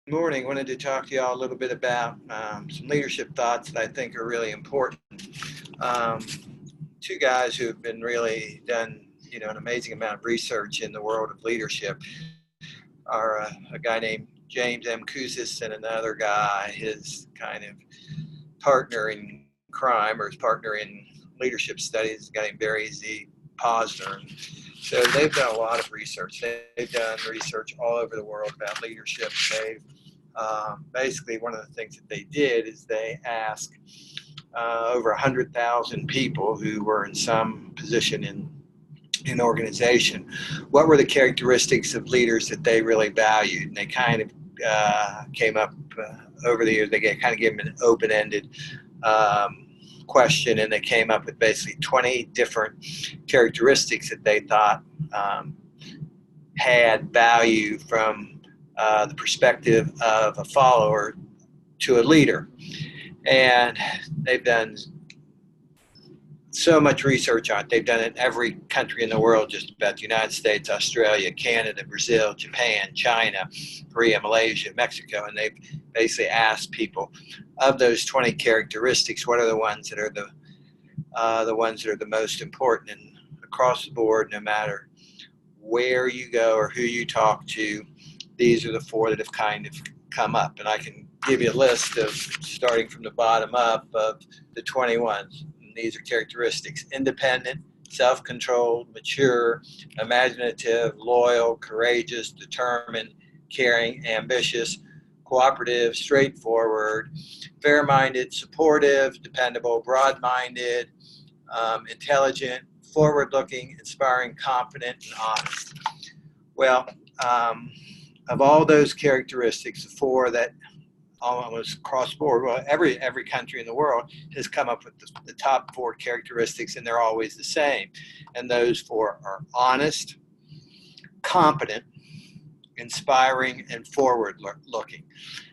Morning. Wanted to talk to y'all a little bit about some leadership thoughts that I think are really important. Um, Two guys who have been really done, an amazing amount of research in the world of leadership are a guy named James M. Kouzes and another guy, his kind of partner in crime or his partner in leadership studies, a guy named Barry Z. Posner. So they've done a lot of research. They've done research all over the world about leadership. Basically, one of the things that they did is they asked over 100,000 people who were in some position in an organization what were the characteristics of leaders that they really valued. And they kind of came up over the years, they kind of gave them an open ended question, and they came up with basically 20 different characteristics that they thought had value from the perspective of a follower to a leader. And they've done so much research on it. They've done it in every country in the world, just about: the United States, Australia, Canada, Brazil, Japan, China, Korea, Malaysia, Mexico. And they've basically asked people, of those 20 characteristics, what are the ones that are the most important? And across the board, no matter where you go or who you talk to, these are the four that have kind of come up. And I can give you a list of, starting from the bottom up, of the 21s. And these are characteristics: independent, self-controlled, mature, imaginative, loyal, courageous, determined, caring, ambitious, cooperative, straightforward, fair-minded, supportive, dependable, broad-minded, intelligent, forward-looking, inspiring, confident, and honest. Well, um, of all those characteristics, the four that almost cross board, well, every country in the world has come up with the top four characteristics, and they're always the same. And those four are honest, competent, inspiring, and forward looking.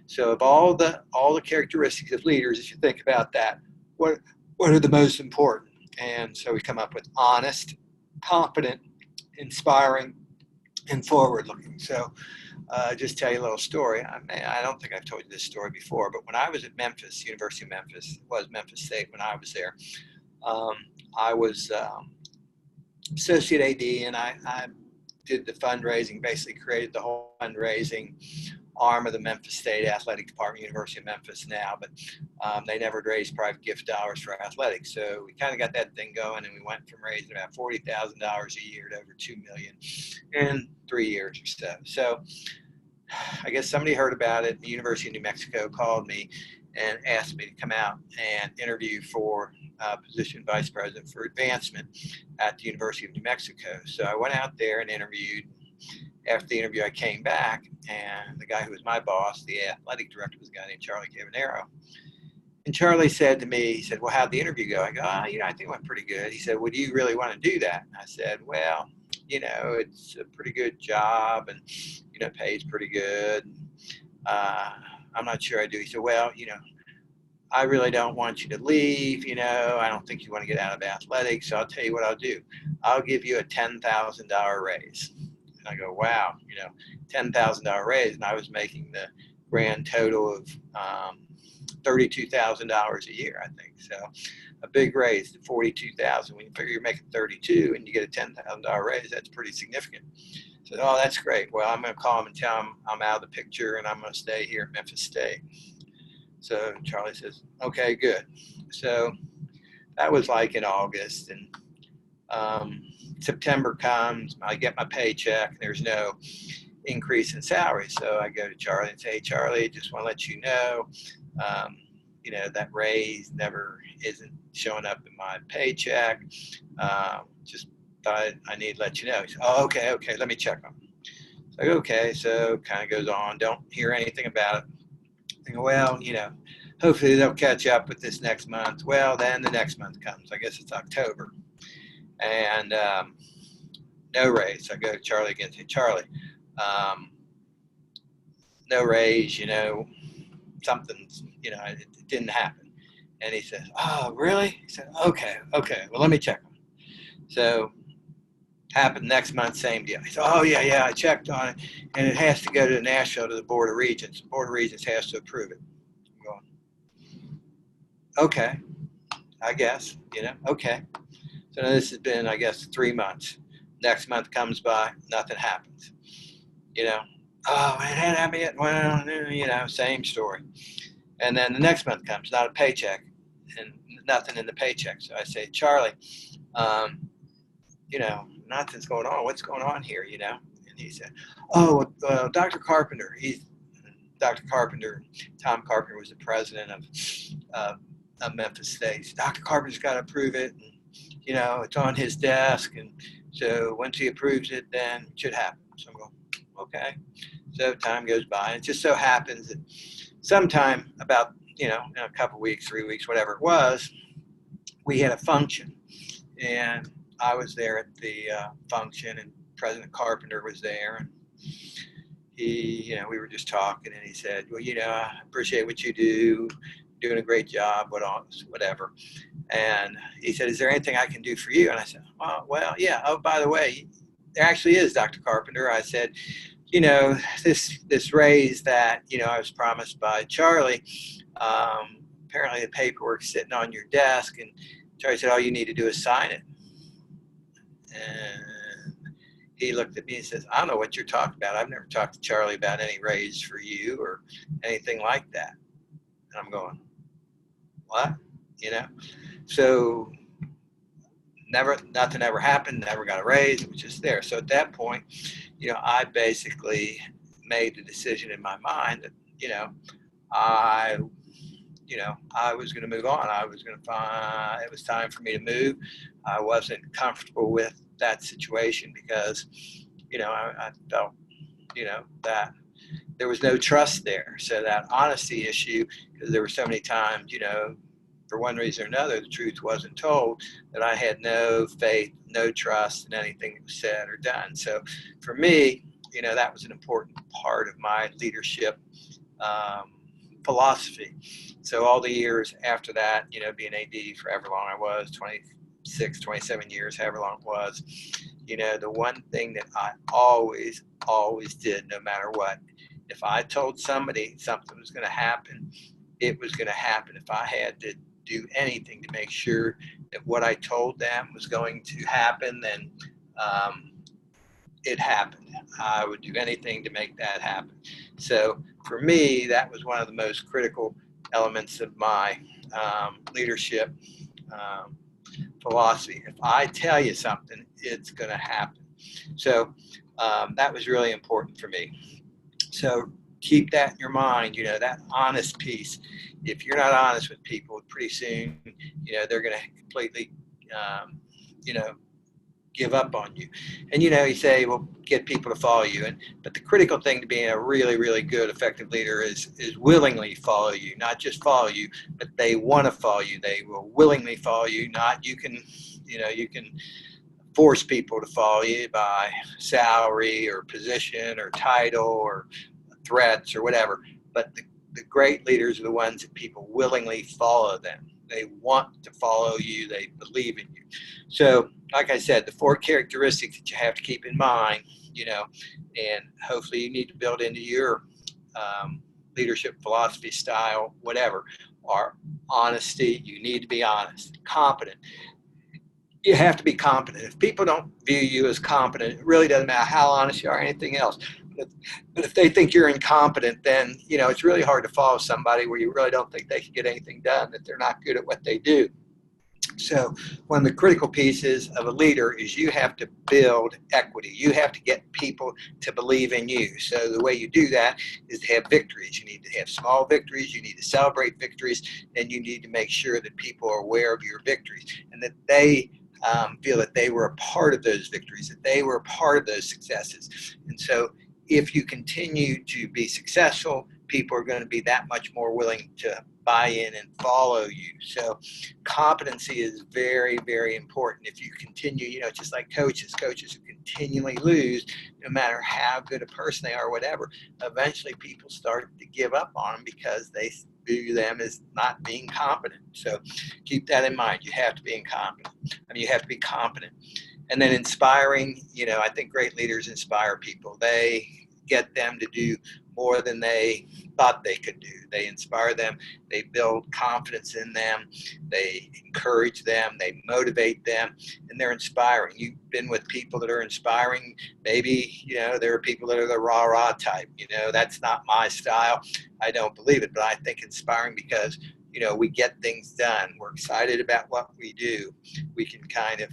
So of all the characteristics of leaders, if you think about that, what are the most important? And so we come up with honest, competent, inspiring, and forward looking. So just tell you a little story. I don't think I've told you this story before, but when I was at Memphis, University of Memphis, it was Memphis State when I was there. Um, I was associate AD, and I did the fundraising, basically created the whole fundraising arm of the Memphis State Athletic Department, University of Memphis now, but they never raised private gift dollars for athletics. So we kind of got that thing going, and we went from raising about $40,000 a year to over $2 million in 3 years or so. So I guess somebody heard about it. The University of New Mexico called me and asked me to come out and interview for position vice president for advancement at the University of New Mexico. So I went out there and interviewed. After the interview, I came back, and the guy who was my boss, the athletic director, was a guy named Charlie Cavanero. And Charlie said to me, he said, "Well, how'd the interview go?" I go, I think it went pretty good. He said, "Well, do you really want to do that?" And I said, "Well, it's a pretty good job, and, pays pretty good. I'm not sure I do." He said, "Well, I really don't want you to leave. I don't think you want to get out of athletics. So I'll tell you what I'll do. I'll give you a $10,000 raise." And I go, "Wow, $10,000 raise." And I was making the grand total of $32,000 a year, I think. So a big raise to 42,000. When you figure you're making 32 and you get a $10,000 raise, that's pretty significant. So, "Oh, that's great. Well, I'm going to call him and tell him I'm out of the picture and I'm going to stay here at Memphis State." So Charlie says, "Okay, good." So that was like in August, and September comes, I get my paycheck, there's no increase in salary. So I go to Charlie and say, "Hey, Charlie, just want to let you know, um, that raise never isn't showing up in my paycheck. Just thought I need to let you know." He said, "Oh, okay, let me check on it." So I go, "Okay." So kind of goes on, don't hear anything about it. I go, "Well, hopefully they'll catch up with this next month." Well, then the next month comes. I guess it's October. And no raise. So I go to Charlie again and say, "Charlie, um, no raise, something's, it didn't happen." And he says, "Oh, really?" He said, okay, well, let me check." So Happened next month, same deal. He said, oh, yeah, I checked on it, and it has to go to Nashville to the Board of Regents. The Board of Regents has to approve it. I'm going, okay, I guess, okay. So now this has been, I guess, 3 months. Next month comes by, nothing happens. Oh, it hadn't happened yet. Well, same story. And then the next month comes, not a paycheck, and nothing in the paycheck. So I say, Charlie, nothing's going on. What's going on here, And he said, oh, Dr. Carpenter. Dr. Carpenter, Tom Carpenter was the president of Memphis State. Dr. Carpenter's got to approve it. And, it's on his desk. And so once he approves it, then it should happen. So I'm going, okay. So time goes by. And it just so happens that sometime about, in a couple weeks, 3 weeks, whatever it was, we had a function. And I was there at the function, and President Carpenter was there. And he, we were just talking, and he said, well, I appreciate what you do, doing a great job, whatever. And he said, is there anything I can do for you? And I said, well, yeah. Oh, by the way, there actually is, Dr. Carpenter. I said, this raise that, I was promised by Charlie, apparently the paperwork's sitting on your desk. And Charlie said, all you need to do is sign it. And he looked at me and says, I don't know what you're talking about. I've never talked to Charlie about any raise for you or anything like that. And I'm going, what? So nothing ever happened, never got a raise. It was just there. So at that point, I basically made the decision in my mind that, I was going to move on. I was going to find, it was time for me to move. I wasn't comfortable with that situation because, I felt, that there was no trust there. So that honesty issue, because there were so many times, for one reason or another, the truth wasn't told, that I had no faith, no trust in anything that was said or done. So for me, that was an important part of my leadership philosophy. So all the years after that, being AD for however long I was, 26, 27 years, however long it was, the one thing that I always did, no matter what, if I told somebody something was going to happen, it was going to happen. If I had to do anything to make sure that what I told them was going to happen, then it happened. I would do anything to make that happen. So for me, that was one of the most critical elements of my leadership philosophy. If I tell you something, it's going to happen. So that was really important for me. So keep that in your mind, that honest piece. If you're not honest with people, pretty soon, they're going to completely, give up on you. And, you say, well, get people to follow you. But the critical thing to being a really, really good, effective leader is willingly follow you, not just follow you, but they want to follow you. They will willingly follow you. Not you can force people to follow you by salary or position or title or threats or whatever. But the great leaders are the ones that people willingly follow them. They want to follow you. They believe in you. So, like I said, the 4 characteristics that you have to keep in mind, and hopefully you need to build into your leadership philosophy, style, whatever, are honesty. You need to be honest. Competent. You have to be competent. If people don't view you as competent, it really doesn't matter how honest you are or anything else. But if they think you're incompetent, then, it's really hard to follow somebody where you really don't think they can get anything done, that they're not good at what they do. So one of the critical pieces of a leader is you have to build equity. You have to get people to believe in you. So the way you do that is to have victories. You need to have small victories. You need to celebrate victories. And you need to make sure that people are aware of your victories and that they feel that they were a part of those victories, that they were a part of those successes. And so if you continue to be successful, people are going to be that much more willing to buy in and follow you. So competency is very, very important. If you continue, just like coaches who continually lose, no matter how good a person they are, whatever, eventually people start to give up on them because they view them as not being competent. So keep that in mind. You have to be incompetent. You have to be competent. And then inspiring, I think great leaders inspire people. They get them to do more than they thought they could do. They inspire them. They build confidence in them. They encourage them. They motivate them, and they're inspiring. You've been with people that are inspiring. Maybe, there are people that are the rah-rah type. That's not my style. I don't believe it, but I think inspiring because, we get things done. We're excited about what we do. We can kind of,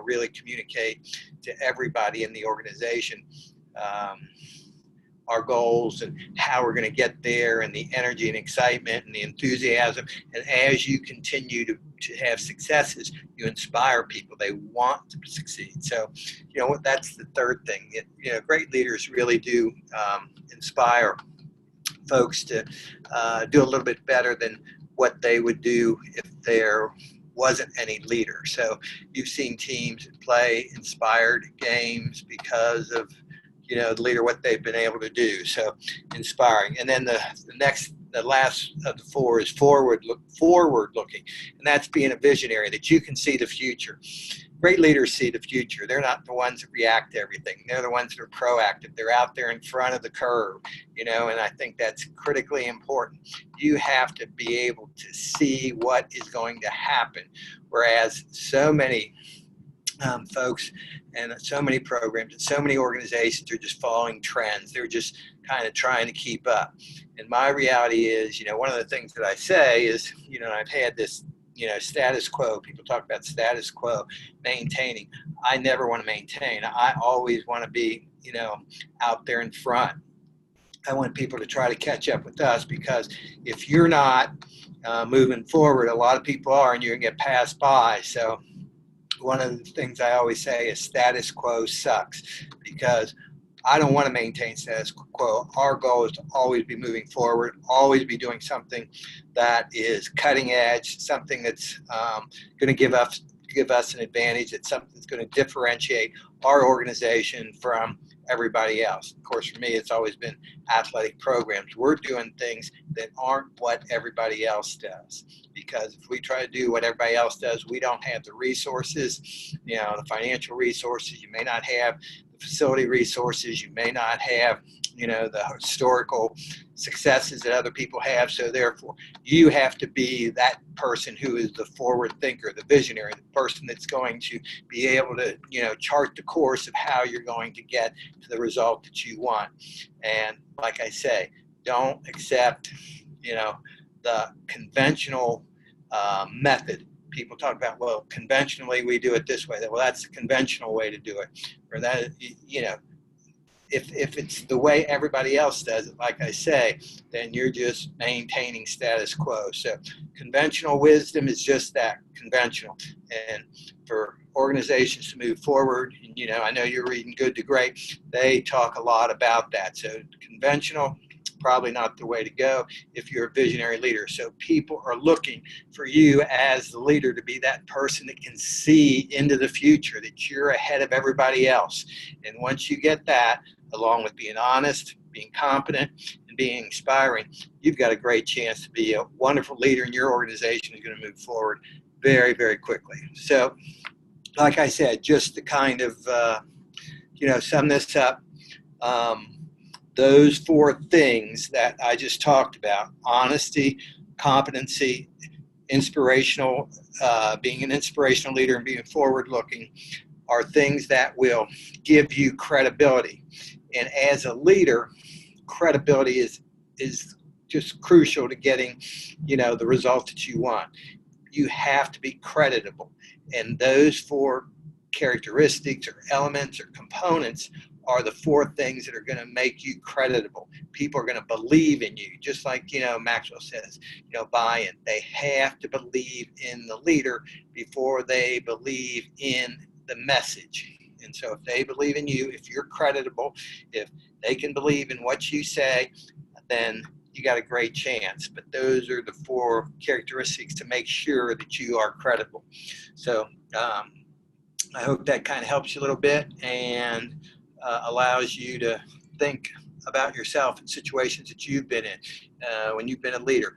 really communicate to everybody in the organization our goals and how we're going to get there, and the energy and excitement and the enthusiasm. And as you continue to have successes, you inspire people. They want to succeed. So, that's the third thing. Great leaders really do inspire folks to do a little bit better than what they would do if there wasn't any leader. So you've seen teams play inspired games because of the leader, what they've been able to do. So inspiring. And then the last of the four is forward looking, and that's being a visionary, that you can see the future. Great leaders see the future. They're not the ones that react to everything. They're the ones that are proactive. They're out there in front of the curve, and I think that's critically important. You have to be able to see what is going to happen, whereas so many folks and so many programs and so many organizations are just following trends. They're just kind of trying to keep up. And my reality is, one of the things that I say is, I've had this, status quo. People talk about status quo, maintaining. I never want to maintain. I always want to be, out there in front. I want people to try to catch up with us, because if you're not moving forward, a lot of people are, and you're going to get passed by. So one of the things I always say is status quo sucks, because I don't want to maintain status quo. Our goal is to always be moving forward, always be doing something that is cutting edge, something that's going to give us an advantage. It's something that's going to differentiate our organization from everybody else. Of course, for me, it's always been athletic programs. We're doing things that aren't what everybody else does, because if we try to do what everybody else does, we don't have the resources, the financial resources. You may not have the facility resources. You may not have, the historical successes that other people have. So therefore, you have to be that person who is the forward thinker, the visionary, the person that's going to be able to, chart the course of how you're going to get to the result that you want. And like I say, don't accept, the conventional method. People talk about, well, conventionally we do it this way. Well, that's the conventional way to do it. Or that, if it's the way everybody else does it, like I say, then you're just maintaining status quo. So conventional wisdom is just that, conventional. And for organizations to move forward, and, I know you're reading Good to Great, they talk a lot about that. So conventional, probably not the way to go if you're a visionary leader. So people are looking for you as the leader to be that person that can see into the future, that you're ahead of everybody else. And once you get that, along with being honest, being competent, and being inspiring, you've got a great chance to be a wonderful leader, and your organization is going to move forward very, very quickly. So, like I said, just to kind of, sum this up, those four things that I just talked about: honesty, competency, inspirational, being an inspirational leader and being forward-looking, are things that will give you credibility. And as a leader, credibility is just crucial to getting, the result that you want. You have to be creditable. And those four characteristics or elements or components are the four things that are going to make you creditable. People are going to believe in you, just like, Maxwell says, buy-in. They have to believe in the leader before they believe in the message. And so if they believe in you, if you're creditable, if they can believe in what you say, then you got a great chance. But those are the four characteristics to make sure that you are credible. So I hope that kind of helps you a little bit and allows you to think about yourself in situations that you've been in when you've been a leader.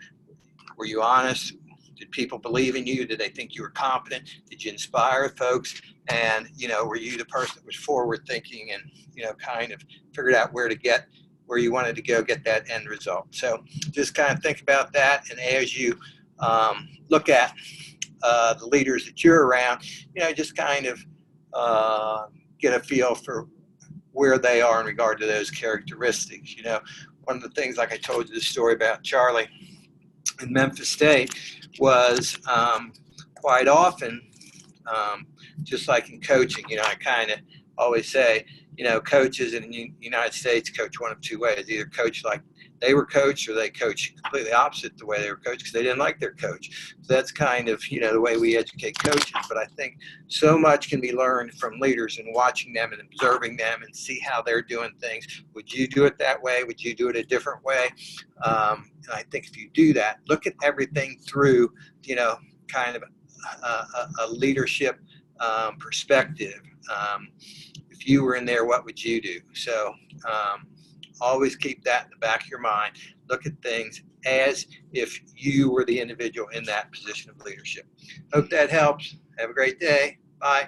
Were you honest? Did people believe in you? Did they think you were competent? Did you inspire folks? And, were you the person that was forward thinking and, kind of figured out where you wanted to go get that end result? So just kind of think about that. And as you look at the leaders that you're around, just kind of get a feel for where they are in regard to those characteristics. One of the things, like I told you the story about Charlie in Memphis State, was quite often, just like in coaching, I kind of always say, coaches in the United States coach one of two ways. Either coach like they were coached, or they coach completely opposite the way they were coached because they didn't like their coach. So that's kind of, the way we educate coaches. But I think so much can be learned from leaders and watching them and observing them and see how they're doing things. Would you do it that way? Would you do it a different way? And I think if you do that, look at everything through, kind of a leadership perspective. If you were in there, what would you do? So always keep that in the back of your mind. Look at things as if you were the individual in that position of leadership. Hope that helps. Have a great day. Bye.